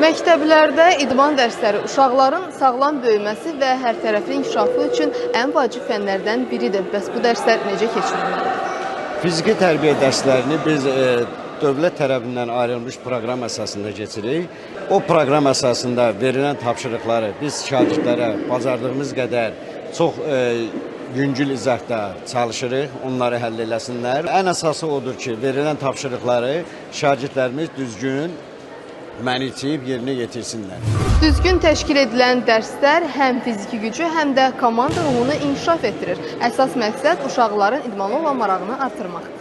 Məktəblərdə idman dərsləri uşaqların sağlam böyüməsi və hərtərəfli inkişafı üçün ən vacib fənlərdən biridir. Bəs bu dərslər necə keçirilməlidir? Fiziki tərbiyə dərslərini biz dövlət tərəfindən ayrılmış proqram əsasında keçirik. O proqram əsasında verilən tapşırıqları biz şagirdlərə bacardığımız qədər çox yüngül izahda çalışırıq, onları həll eləsinlər. Ən əsası odur ki, verilən tapşırıqları şagirdlərimiz düzgün mənimsəyib yerinə yetirsinlər. Düzgün təşkil edilən dərslər həm fiziki gücü, həm də komanda ruhunu inkişaf etdirir. Əsas məqsəd uşaqların idmana olan marağını artırmaqdır.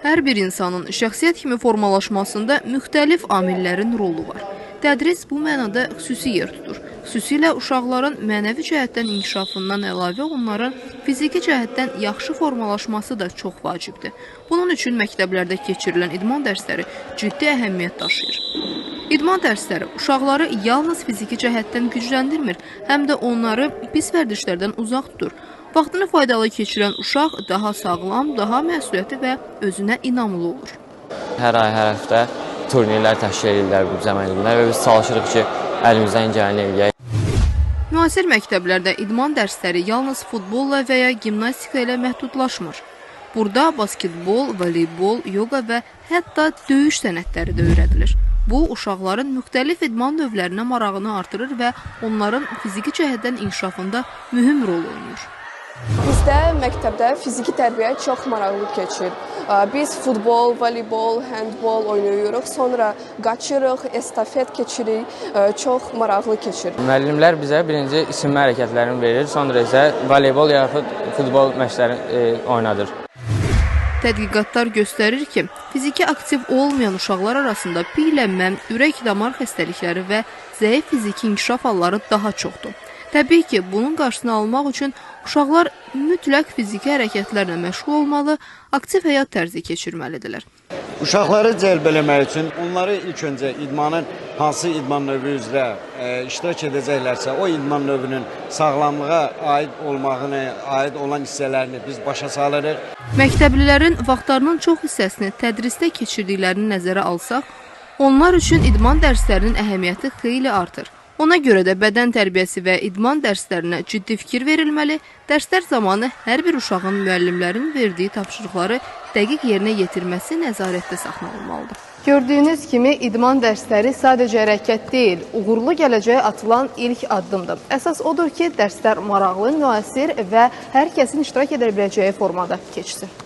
Hər bir insanın şəxsiyyət kimi formalaşmasında müxtəlif amillərin rolu var. Tədris bu mənada xüsusi yer tutur. Xüsusilə uşaqların mənəvi cəhətdən inkişafından əlavə onların fiziki cəhətdən yaxşı formalaşması da çox vacibdir. Bunun üçün məktəblərdə keçirilən idman dərsləri ciddi əhəmiyyət daşıyır. İdman dərsləri uşaqları yalnız fiziki cəhətdən gücləndirmir, həm də onları pis vərdişlərdən uzaq tutur. Vaxtını faydalı keçirən uşaq daha sağlam, daha məsuliyyətli və özünə inamlı olur. Hər ay, hər həftə turnirlər təşkil edirlər bu cəmiyyətlər və biz çalışırıq ki, əlimizdən gələni eləyək. Müasir məktəblərdə idman dərsləri yalnız futbolla və ya gimnastika ilə məhdudlaşmır. Burada basketbol, voleybol, yoga və hətta döyüş sənətləri də öyrədilir. Bu, uşaqların müxtəlif idman növlərinə marağını artırır və onların fiziki cəhətdən inkişafında mühüm rol oynayır. Bizdə məktəbdə fiziki tərbiyə çox maraqlı keçir. Biz futbol, voleybol, handbol oynayırıq, sonra qaçırıq, estafet keçirik, çox maraqlı keçir. Müəllimlər bizə birinci isinmə hərəkətlərini verir, sonra isə voleybol yaxud futbol məşqləri oynadır. Tədqiqatlar göstərir ki, fiziki aktiv olmayan uşaqlar arasında piyələnmə, ürək-damar xəstəlikləri və zəif fiziki inkişaf halları daha çoxdur. Təbii ki, bunun qarşısını almaq üçün uşaqlar mütləq fiziki hərəkətlərlə məşğul olmalı, aktiv həyat tərzi keçirməlidirlər. Uşaqları cəlb eləmək üçün onları ilk öncə idmanın hansı idman növü üzrə iştirak edəcəklərsə, o idman növünün sağlamlığa aid olan hissələrini biz başa salırıq. Məktəblilərin vaxtlarının çox hissəsini tədrisdə keçirdiklərini nəzərə alsaq, onlar üçün idman dərslərinin əhəmiyyəti xeyli artır. Ona görə də bədən tərbiyəsi və idman dərslərinə ciddi fikir verilməli, dərslər zamanı hər bir uşağın müəllimlərin verdiyi tapşırıqları dəqiq yerinə yetirməsi nəzarətdə saxlanılmalıdır. Gördüyünüz kimi idman dərsləri sadəcə hərəkət deyil, uğurlu gələcəyə atılan ilk addımdır. Əsas odur ki, dərslər maraqlı, müasir və hər kəsin iştirak edə biləcəyi formada keçsin.